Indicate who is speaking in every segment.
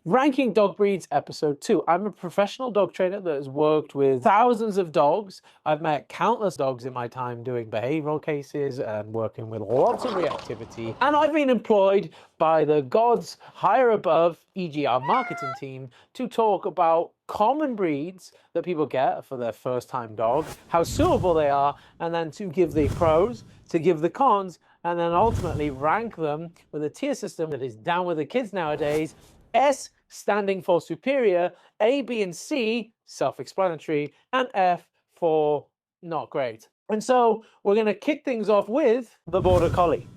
Speaker 1: Ranking Dog Breeds, Episode 2. I'm a professional dog trainer that has worked with thousands of dogs. I've met countless dogs in my time doing behavioral cases and working with lots of reactivity. And I've been employed by the gods higher above, e.g. our marketing team, to talk about common breeds that people get for their first time dog, how suitable they are, and then to give the pros, to give the cons, and then ultimately rank them with a tier system that is down with the kids nowadays. S standing for superior, A, B, and C, self-explanatory, and F for not great. And so we're going to kick things off with the Border Collie.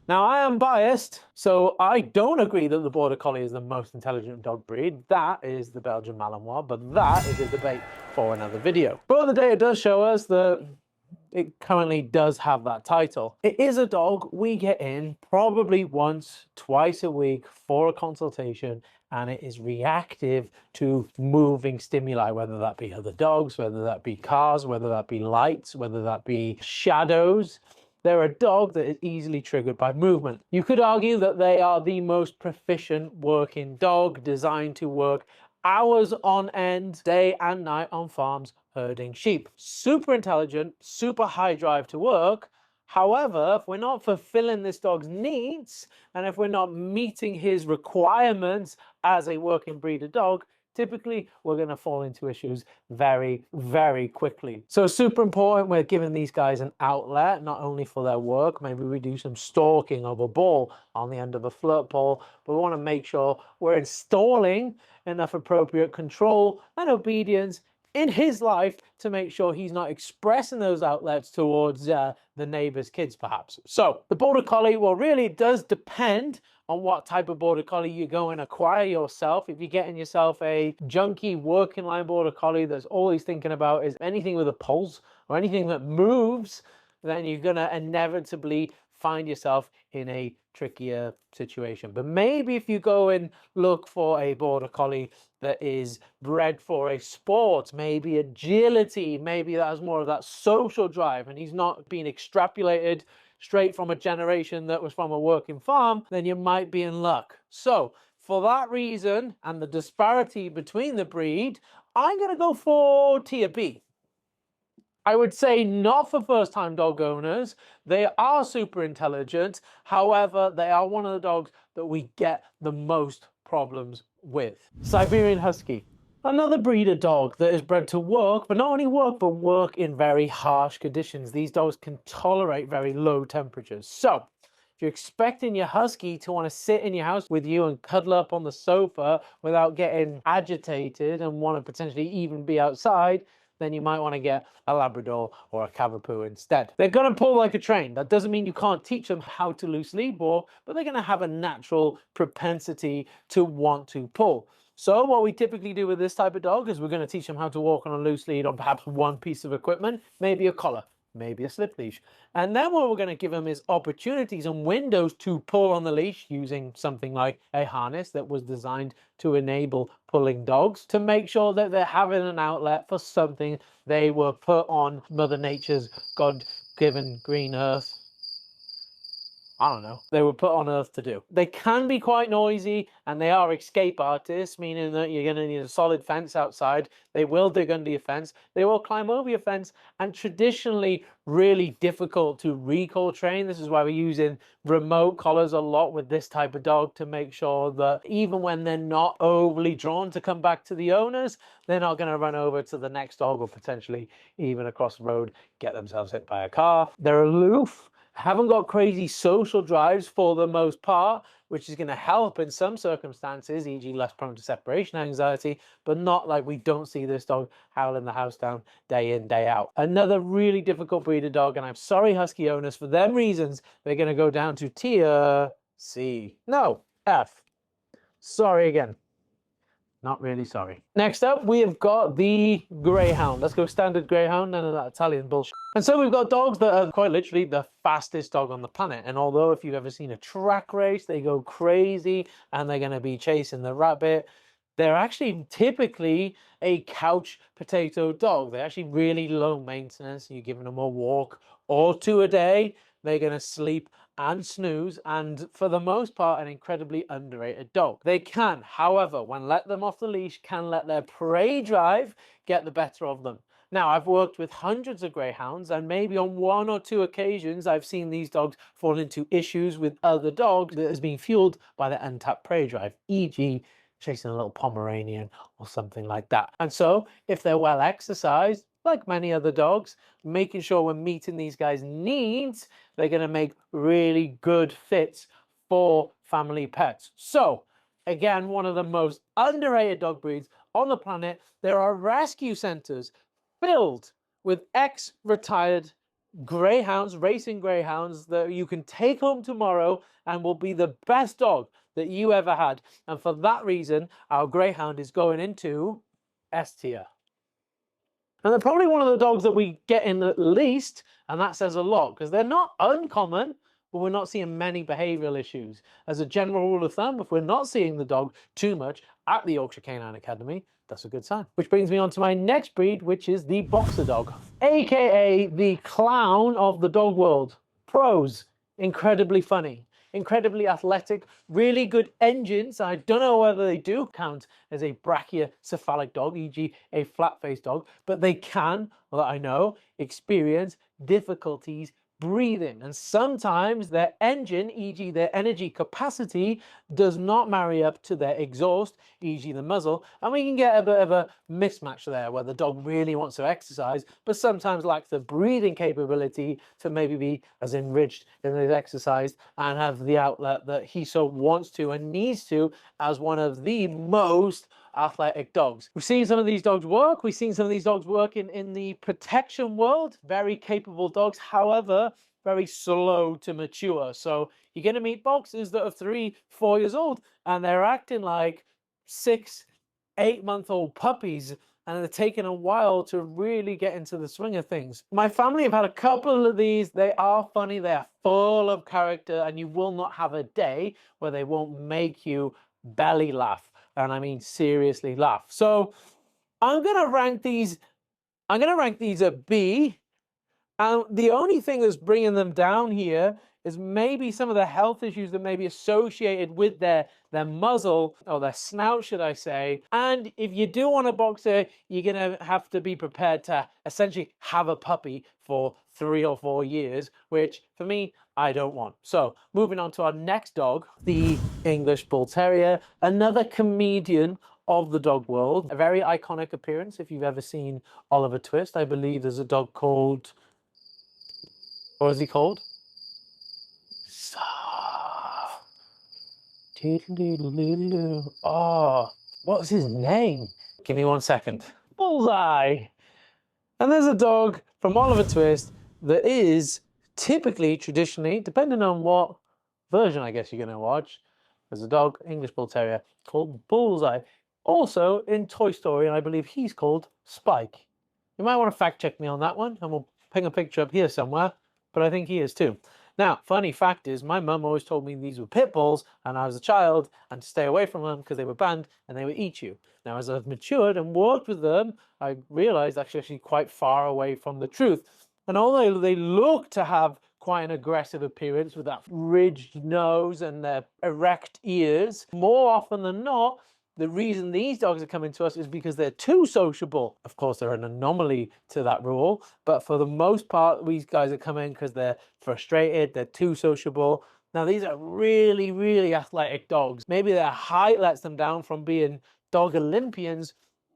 Speaker 1: Now, I am biased, so I don't agree that the Border Collie is the most intelligent dog breed. That is the Belgian Malinois, but that is a debate for another video. But the data does show us that it currently does have that title. It is a dog we get in probably once, twice a week for a consultation, and it is reactive to moving stimuli, whether that be other dogs, whether that be cars, whether that be lights, whether that be shadows. They're a dog that is easily triggered by movement. You could argue that they are the most proficient working dog, designed to work hours on end, day and night on farms herding sheep. Super intelligent, super high drive to work. However, if we're not fulfilling this dog's needs, and if we're not meeting his requirements as a working breeder dog, typically we're going to fall into issues very, very quickly. So super important we're giving these guys an outlet, not only for their work. Maybe we do some stalking of a ball on the end of a flirt pole, but we want to make sure we're installing enough appropriate control and obedience in his life to make sure he's not expressing those outlets towards the neighbor's kids, perhaps. So the Border Collie, well, really it does depend on what type of Border Collie you go and acquire yourself. If you're getting yourself a junky working line Border Collie that's always thinking about is anything with a pulse or anything that moves, then you're gonna inevitably find yourself in a trickier situation. But maybe if you go and look for a Border Collie that is bred for a sport, maybe agility, maybe that has more of that social drive, and he's not being extrapolated straight from a generation that was from a working farm, then you might be in luck. So for that reason and the disparity between the breed, I'm gonna go for tier B. I would say not for first-time dog owners. They are super intelligent. However, they are one of the dogs that we get the most problems with. Siberian Husky. Another breeder dog that is bred to work, but not only work, but work in very harsh conditions. These dogs can tolerate very low temperatures. So if you're expecting your Husky to want to sit in your house with you and cuddle up on the sofa without getting agitated and want to potentially even be outside, then you might want to get a Labrador or a Cavapoo instead. They're going to pull like a train. That doesn't mean you can't teach them how to loose lead walk, but they're going to have a natural propensity to want to pull. So what we typically do with this type of dog is we're going to teach them how to walk on a loose lead on perhaps one piece of equipment, maybe a collar, maybe a slip leash. And then what we're going to give them is opportunities and windows to pull on the leash using something like a harness that was designed to enable pulling dogs, to make sure that they're having an outlet for something they were put on Mother Nature's God-given green earth. I don't know, they were put on earth to do. They can be quite noisy, and they are escape artists, meaning that you're going to need a solid fence outside. They will dig under your fence, they will climb over your fence, and traditionally really difficult to recall train. This is why we're using remote collars a lot with this type of dog, to make sure that even when they're not overly drawn to come back to the owners, they're not going to run over to the next dog or potentially even across the road get themselves hit by a car. They're aloof, haven't got crazy social drives for the most part, which is going to help in some circumstances, e.g. less prone to separation anxiety, but not like we don't see this dog howling the house down day in, day out. Another really difficult breeder dog, and I'm sorry Husky owners, for them reasons, they're going to go down to tier C. No, F. Sorry again. Not really sorry. Next up, we have got the Greyhound. Let's go standard Greyhound, none of that Italian bullshit. And so we've got dogs that are quite literally the fastest dog on the planet. And although if you've ever seen a track race, they go crazy and they're going to be chasing the rabbit, they're actually typically a couch potato dog. They're actually really low maintenance. You're giving them a walk or two a day, they're going to sleep and snooze, and for the most part, an incredibly underrated dog. They can, however, when let them off the leash, can let their prey drive get the better of them. Now, I've worked with hundreds of greyhounds, and maybe on one or two occasions, I've seen these dogs fall into issues with other dogs that is being fueled by their untapped prey drive, e.g., chasing a little Pomeranian or something like that. And so, if they're well exercised, like many other dogs, making sure we're meeting these guys' needs, they're going to make really good fits for family pets. So, again, one of the most underrated dog breeds on the planet. There are rescue centers filled with ex-retired greyhounds, racing greyhounds, that you can take home tomorrow and will be the best dog that you ever had. And for that reason, our greyhound is going into S tier. And they're probably one of the dogs that we get in the least, and that says a lot, because they're not uncommon, but we're not seeing many behavioral issues. As a general rule of thumb, if we're not seeing the dog too much at the Yorkshire Canine Academy, that's a good sign. Which brings me on to my next breed, which is the boxer dog, aka the clown of the dog world. Pros: incredibly funny, incredibly athletic, really good engines. I don't know whether they do count as a brachiocephalic dog, e.g. a flat-faced dog, but they can, well, I know, experience difficulties breathing, and sometimes their engine, e.g. their energy capacity, does not marry up to their exhaust, e.g. the muzzle, and we can get a bit of a mismatch there where the dog really wants to exercise but sometimes lacks the breathing capability to maybe be as enriched in his exercise and have the outlet that he so wants to and needs to as one of the most athletic dogs. We've seen some of these dogs work. We've seen some of these dogs work in the protection world. Very capable dogs, however, very slow to mature. So you're going to meet boxers that are 3, 4 years old and they're acting like 6, 8-month-old puppies, and they're taking a while to really get into the swing of things. My family have had a couple of these. They are funny. They are full of character, and you will not have a day where they won't make you belly laugh. And I mean seriously laugh. So I'm gonna rank these a B, and the only thing that's bringing them down here is maybe some of the health issues that may be associated with their muzzle, or their snout, should I say. And if you do want a boxer, you're gonna have to be prepared to essentially have a puppy for 3 or 4 years, which for me, I don't want. So moving on to our next dog, the English Bull Terrier, another comedian of the dog world. A very iconic appearance. If you've ever seen Oliver Twist, I believe there's a dog called, what is he called? Oh, what's his name? Give me 1 second. Bullseye. And there's a dog from Oliver Twist that is typically, traditionally, depending on what version I guess you're going to watch, there's a dog, English Bull Terrier, called Bullseye. Also in Toy Story, and I believe he's called Spike. You might want to fact check me on that one, and we'll ping a picture up here somewhere, but I think he is too. Now, funny fact is, my mum always told me these were pit bulls and I was a child and to stay away from them because they were banned and they would eat you. Now, as I've matured and worked with them, I realized actually quite far away from the truth. And although they look to have quite an aggressive appearance with that ridged nose and their erect ears, more often than not, the reason these dogs are coming to us is because they're too sociable. Of course, they're an anomaly to that rule, but for the most part, these guys are coming because they're frustrated, they're too sociable. Now, these are really, really athletic dogs. Maybe their height lets them down from being dog Olympians,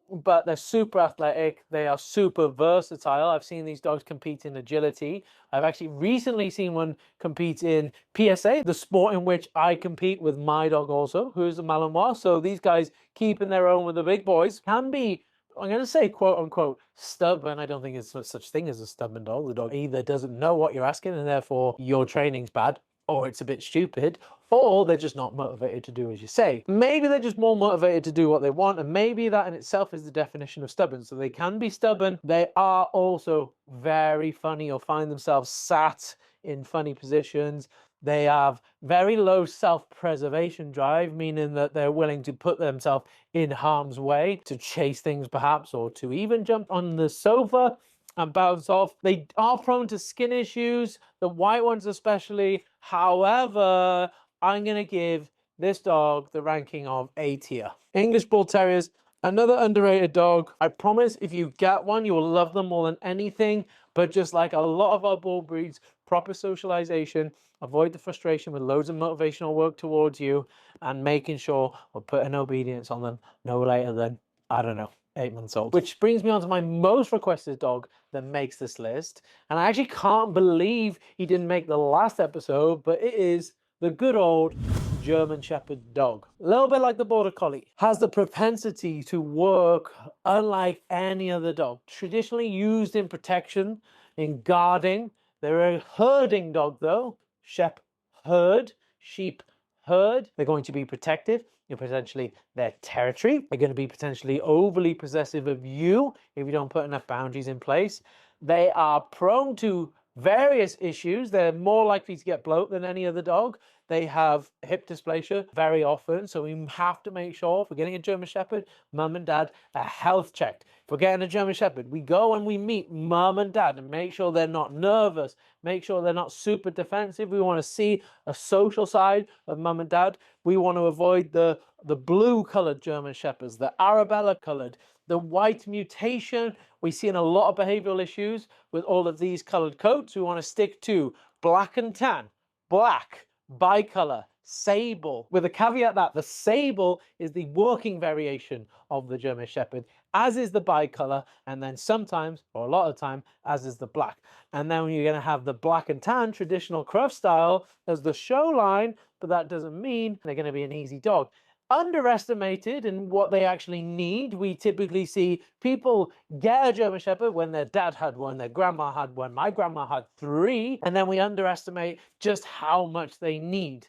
Speaker 1: but they're super athletic. They are super versatile. I've seen these dogs compete in agility. I've actually recently seen one compete in PSA, the sport in which I compete with my dog also, who's a Malinois. So these guys keeping their own with the big boys can be, I'm going to say, quote unquote, stubborn. I don't think it's such thing as a stubborn dog. The dog either doesn't know what you're asking and therefore your training's bad, or it's a bit stupid, or they're just not motivated to do as you say. Maybe they're just more motivated to do what they want, and maybe that in itself is the definition of stubborn. So they can be stubborn. They are also very funny, or find themselves sat in funny positions. They have very low self-preservation drive, meaning that they're willing to put themselves in harm's way to chase things perhaps, or to even jump on the sofa. and bounce off. They are prone to skin issues, the white ones especially. However, I'm going to give this dog the ranking of A tier. English Bull Terriers, another underrated dog. I promise if you get one, you will love them more than anything. But just like a lot of our bull breeds, proper socialization, avoid the frustration with loads of motivational work towards you, and making sure we're putting obedience on them no later than, I don't know, 8 months old. Which brings me on to my most requested dog that makes this list. And I actually can't believe he didn't make the last episode, but it is the good old German Shepherd dog. A little bit like the Border Collie. Has the propensity to work unlike any other dog. Traditionally used in protection, in guarding. They're a herding dog though. Shep herd, sheep herd. They're going to be protective. You're potentially their territory. They're going to be potentially overly possessive of you if you don't put enough boundaries in place. They are prone to various issues. They're more likely to get bloat than any other dog. They have hip dysplasia very often, so we have to make sure if we're getting a German Shepherd, mum and dad are health checked. If we're getting a German Shepherd, we go and we meet mum and dad and make sure they're not nervous, make sure they're not super defensive. We want to see a social side of mum and dad. We want to avoid the blue colored German Shepherds, the Arabella colored, the white mutation. We see in a lot of behavioral issues with all of these colored coats. We want to stick to black and tan, black, bicolor, sable, with a caveat that the sable is the working variation of the German Shepherd, as is the bicolor, and then sometimes, or a lot of time, as is the black. And then you're going to have the black and tan traditional Cruft style as the show line, but that doesn't mean they're going to be an easy dog. Underestimated in what they actually need. We typically see people get a German Shepherd when their dad had one, their grandma had one, my grandma had 3, and then we underestimate just how much they need.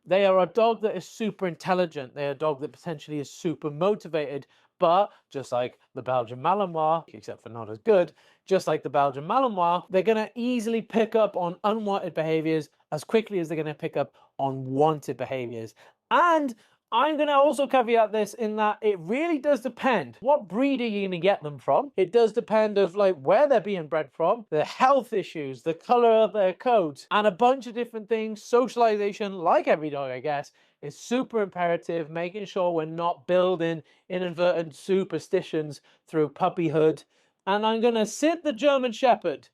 Speaker 1: They are a dog that is super intelligent. They're a dog that potentially is super motivated, but just like the Belgian Malinois, except for not as good, just like the Belgian Malinois, they're going to easily pick up on unwanted behaviors as quickly as they're going to pick up on wanted behaviors. And I'm going to also caveat this in that it really does depend what breed are you going to get them from. It does depend of like where they're being bred from, the health issues, the color of their coat, and a bunch of different things. Socialization, like every dog, I guess, is super imperative, making sure we're not building inadvertent superstitions through puppyhood. And I'm going to sit the German Shepherd,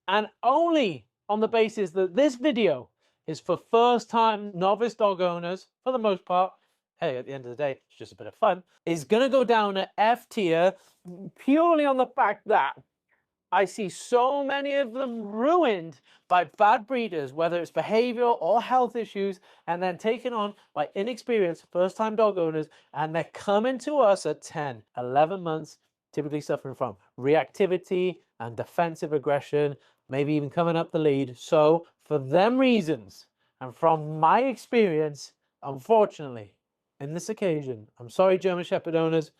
Speaker 1: and only on the basis that this video is for first-time novice dog owners, for the most part. Hey, at the end of the day, it's just a bit of fun, is going to go down at F tier purely on the fact that I see so many of them ruined by bad breeders, whether it's behavioral or health issues, and then taken on by inexperienced first-time dog owners, and they're coming to us at 10, 11 months, typically suffering from reactivity and defensive aggression, maybe even coming up the lead. So for them reasons, and from my experience, unfortunately, in this occasion, I'm sorry, German Shepherd owners,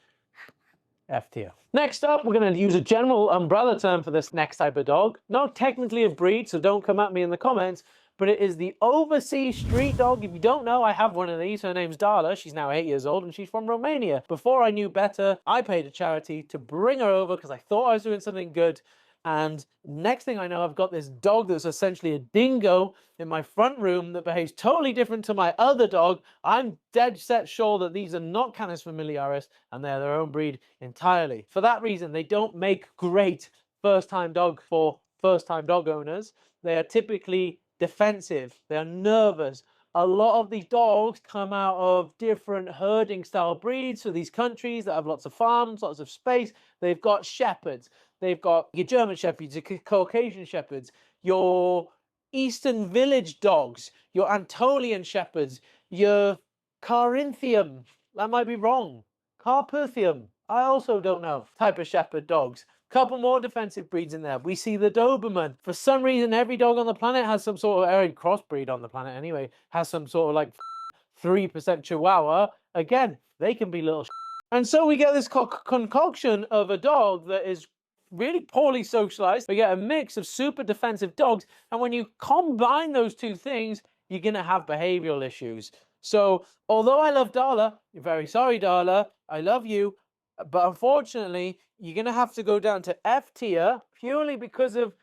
Speaker 1: F tier. Next up, we're going to use a general umbrella term for this next type of dog. Not technically a breed, so don't come at me in the comments, but it is the overseas street dog. If you don't know, I have one of these. Her name's Darla. She's now 8 years old and she's from Romania. Before I knew better, I paid a charity to bring her over because I thought I was doing something good. And next thing I know, I've got this dog that's essentially a dingo in my front room that behaves totally different to my other dog. I'm dead set sure that these are not Canis familiaris and they're their own breed entirely. For that reason, they don't make great first-time dog for first-time dog owners. They are typically defensive. They are nervous. A lot of these dogs come out of different herding style breeds for these countries that have lots of farms, lots of space. They've got shepherds. They've got your German Shepherds, your Caucasian Shepherds, your Eastern Village dogs, your Anatolian Shepherds, your Carinthium, that might be wrong, Carpathium, I also don't know, type of Shepherd dogs. Couple more defensive breeds in there. We see the Doberman. For some reason, every dog on the planet has some sort of, every crossbreed on the planet anyway, has some sort of like 3% Chihuahua. Again, they can be little And so we get this concoction of a dog that is really poorly socialized. We get a mix of super defensive dogs, and when you combine those two things, you're gonna have behavioral issues. So although I love Darla, you're very sorry, Darla, I love you, but unfortunately, you're gonna have to go down to F tier purely because of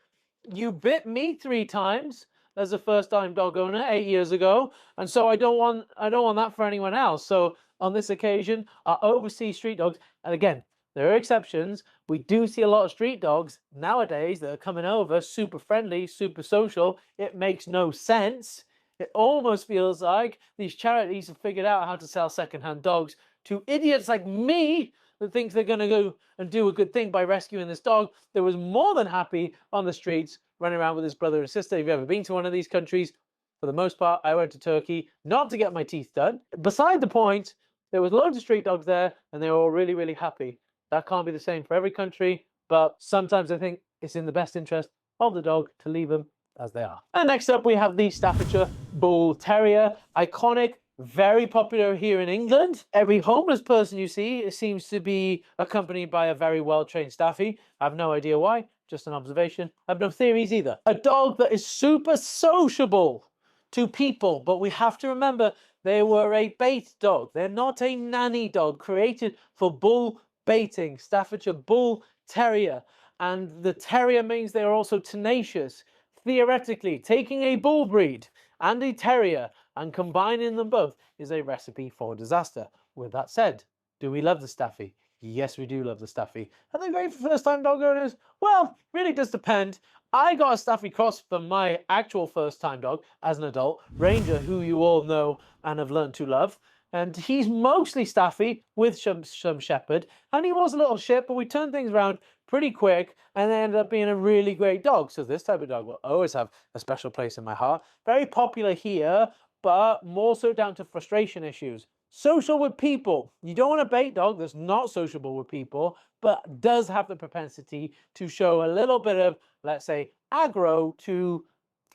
Speaker 1: you bit me 3 times as a first-time dog owner 8 years ago, and so I don't want that for anyone else. So on this occasion, our overseas street dogs, and again, there are exceptions. We do see a lot of street dogs nowadays that are coming over, super friendly, super social. It makes no sense. It almost feels like these charities have figured out how to sell second-hand dogs to idiots like me that thinks they're going to go and do a good thing by rescuing this dog that was more than happy on the streets running around with his brother and sister. If you've ever been to one of these countries, for the most part, I went to Turkey not to get my teeth done. Beside the point, there was loads of street dogs there and they were all really, really happy. That can't be the same for every country, but sometimes I think it's in the best interest of the dog to leave them as they are. And next up, we have the Staffordshire Bull Terrier. Iconic, very popular here in England. Every homeless person you see seems to be accompanied by a very well-trained staffy. I have no idea why, just an observation. I have no theories either. A dog that is super sociable to people, but we have to remember they were a bait dog. They're not a nanny dog created for bull baiting. Staffordshire Bull Terrier. And the terrier means they are also tenacious. Theoretically, taking a bull breed and a terrier and combining them both is a recipe for disaster. With that said, do we love the staffy? Yes, we do love the staffy. Are they great for first-time dog owners? Well, really does depend. I got a staffy cross from my actual first-time dog as an adult, Ranger, who you all know and have learned to love. And he's mostly staffy with some shepherd. And he was a little shit, but we turned things around pretty quick and they ended up being a really great dog. So this type of dog will always have a special place in my heart. Very popular here, but more so down to frustration issues. Social with people. You don't want a bait dog that's not sociable with people, but does have the propensity to show a little bit of, let's say, aggro to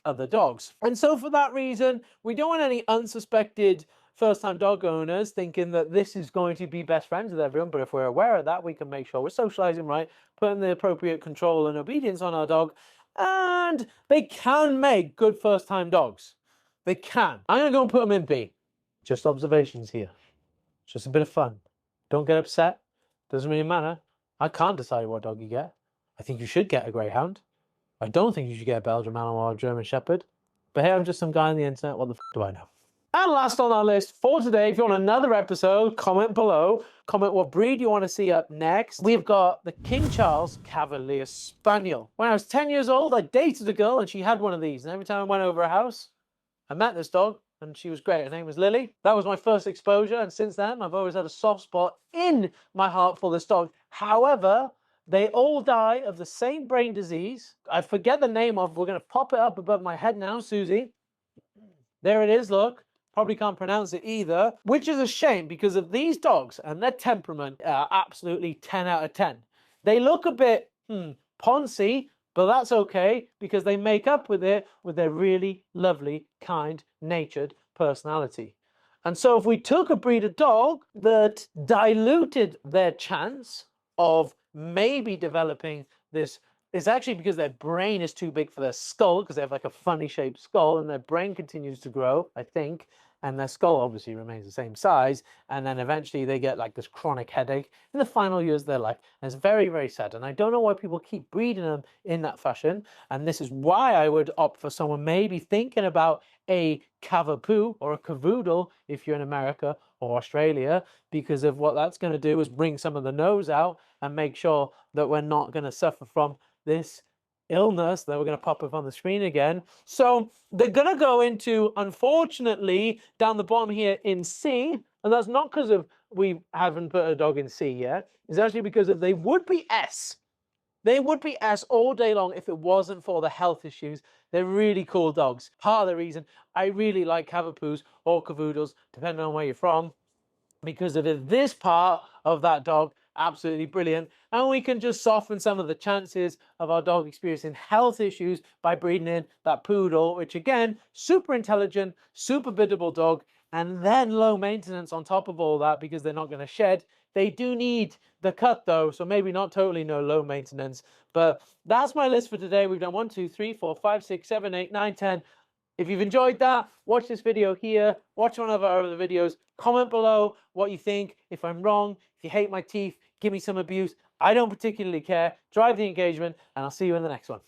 Speaker 1: other dogs. And so for that reason, we don't want any unsuspected first-time dog owners thinking that this is going to be best friends with everyone, but if we're aware of that, we can make sure we're socializing right, putting the appropriate control and obedience on our dog, and they can make good first-time dogs. They can. I'm going to go and put them in B. Just observations here. Just a bit of fun. Don't get upset. Doesn't really matter. I can't decide what dog you get. I think you should get a Greyhound. I don't think you should get a Belgian Malinois or a German Shepherd. But hey, I'm just some guy on the internet. What the f do I know? And last on our list for today, if you want another episode, comment below. Comment what breed you want to see up next. We've got the King Charles Cavalier Spaniel. When I was 10 years old, I dated a girl and she had one of these. And every time I went over her house, I met this dog and she was great. Her name was Lily. That was my first exposure. And since then, I've always had a soft spot in my heart for this dog. However, they all die of the same brain disease. I forget the name of, we're going to pop it up above my head now, Susie. There it is, look. Probably can't pronounce it either, which is a shame because of these dogs and their temperament are absolutely 10 out of 10. They look a bit poncy, but that's okay because they make up with it with their really lovely, kind, natured personality. And so if we took a breed of dog that diluted their chance of maybe developing this, it's actually because their brain is too big for their skull, because they have like a funny shaped skull and their brain continues to grow, I think, and their skull obviously remains the same size, and then eventually they get like this chronic headache in the final years of their life. And it's very, very sad, and I don't know why people keep breeding them in that fashion, and this is why I would opt for someone maybe thinking about a Cavapoo or a Cavoodle if you're in America or Australia, because of what that's going to do is bring some of the nose out and make sure that we're not going to suffer from this illness that we're going to pop up on the screen again. So they're going to go into, unfortunately, down the bottom here in C, and that's not because of we haven't put a dog in C yet. It's actually because of they would be S. They would be S all day long if it wasn't for the health issues. They're really cool dogs. Part of the reason I really like Cavapoos or Cavoodles, depending on where you're from, because of this part of that dog, absolutely brilliant. And we can just soften some of the chances of our dog experiencing health issues by breeding in that poodle, which again, super intelligent, super biddable dog, and then low maintenance on top of all that because they're not going to shed. They do need the cut though, so maybe not totally no low maintenance. But that's my list for today. We've done 1, 2, 3, 4, 5, 6, 7, 8, 9, 10. If you've enjoyed that, watch this video here, watch one of our other videos, comment below what you think. If I'm wrong, if you hate my teeth, give me some abuse. I don't particularly care. Drive the engagement, and I'll see you in the next one.